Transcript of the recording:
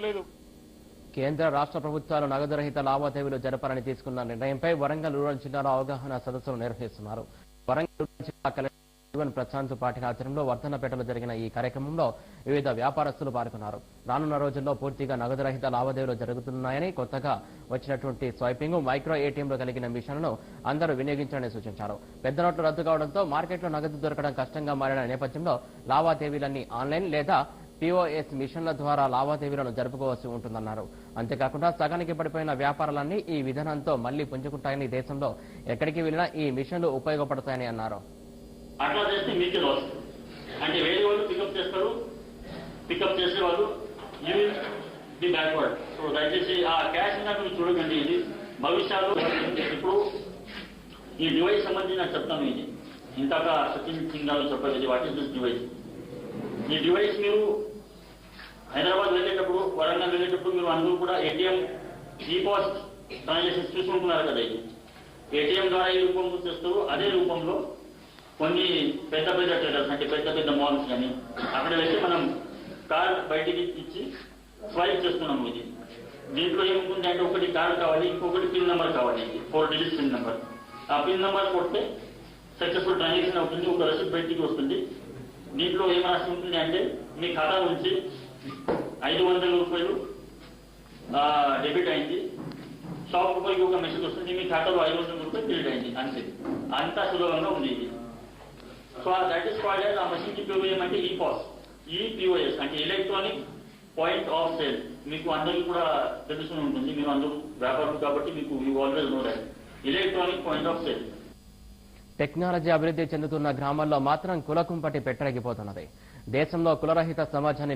లేదు. కేంద్ర రాష్ట్ర ప్రభుత్వాలు నగదు రహిత లావాదేవీలు జరపాలని తీసుకున్న నిర్ణయంపై వరంగల్ రూరల్ జిల్లాలో అవగాహన సదస్సులు నిర్వహిస్తున్నారు. వరంగల్ రూరల్ జిల్లా కలెక్టర్ జీవన్ ప్రశాంత్ పాటిల్ ఆధ్వర్యంలో వర్ధన్నపేటలో జరిగిన ఈ కార్యక్రమంలో వివిధ వ్యాపారస్తులు పాల్గొన్నారు. రానున్న రోజుల్లో పూర్తిగా నగదు రహిత లావాదేవీలు జరుగుతున్నాయని, కొత్తగా వచ్చినటువంటి స్వైపింగ్, మైక్రో ఏటీఎంలు కలిగిన మిషన్లను అందరూ వినియోగించాలని సూచించారు. పెద్ద నోట్లు రద్దు కావడంతో మార్కెట్లో నగదు దొరకడం కష్టంగా మారిన నేపథ్యంలో లావాదేవీలన్నీ ఆన్లైన్ లేదా POS మిషన్ల ద్వారా లావాదేవీలను జరుపుకోవాల్సి ఉంటుందన్నారు. అంతేకాకుండా సగానికి పడిపోయిన వ్యాపారాలన్నీ ఈ విధానంతో మళ్లీ పుంజుకుంటాయని, దేశంలో ఎక్కడికి వెళ్లినా ఈ మిషన్లు ఉపయోగపడతాయని అన్నారు. అట్లా చేస్తే మీకే లాస్. అంటే వేరే వాళ్ళు పికప్ చేసేవాళ్ళు you will be backward. So దయచేసి ఆ క్యాష్ నాకు మీరు చూడకండి. ఇది భవిష్యత్తులో ఇప్పుడు ఈ డివైస్ సంబంధించి నాకు చెప్తాను. ఇది ఇంతక సచిన్ సింగ్ గారు చెప్పలేదు. What is this device? ఈ డివైస్ మీరు హైదరాబాద్ వెళ్ళేటప్పుడు, వరంగల్ వెళ్ళేటప్పుడు మీరు అందరూ కూడా ఏటీఎం POS ట్రాన్సాక్షన్స్ చూసుకుంటున్నారు కదా. ఇది ఏటీఎం ద్వారా ఈ రూపంలో చేస్తారు. అదే రూపంలో కొన్ని పెద్ద ట్రేడర్స్ అంటే పెద్ద మాల్స్ కానీ అక్కడ వెళ్ళి మనం కార్డ్ బయటికి ఇచ్చి స్వైప్ చేస్తున్నాము. ఇది దీంట్లో ఏముంటుంది అంటే ఒకటి కార్డ్ కావాలి, ఇంకొకటి పిన్ నెంబర్ కావాలి. 4 డిజిట్స్ పిన్ నెంబర్. ఆ పిన్ నెంబర్ కొడితే సక్సెస్ఫుల్ ట్రాన్సాక్షన్ అవుతుంది. ఒక రసీదు బయటికి వస్తుంది. దీంట్లో ఏం రాసి ఉంటుంది అంటే మీ ఖాతా నుంచి 500 రూపాయలు డెబిట్ అయింది. షాప్ రూపాయలకి ఒక మెసేజ్ వస్తుంది, మీ ఖాతాలో 500 రూపాయలు క్రెడిట్ అయింది. అంతే. అంత సులభంగా ఉంది ఇది. So that is called as ఆ మషిన్ కి POS అంటే POS అంటే ఎలక్ట్రానిక్ పాయింట్ ఆఫ్ సేల్. మీకు అందరికీ కూడా తెలుసుకుని ఉంటుంది. మీరు అందరూ వ్యాపారం కాబట్టి మీకు you always know that electronic point of sale. Technology అభివృద్ధి చెందుతున్న గ్రామాల్లో మాత్రం కులకుంపటి పెట్టరగిపోతున్నది. దేశంలో కులరహిత సమాజాన్ని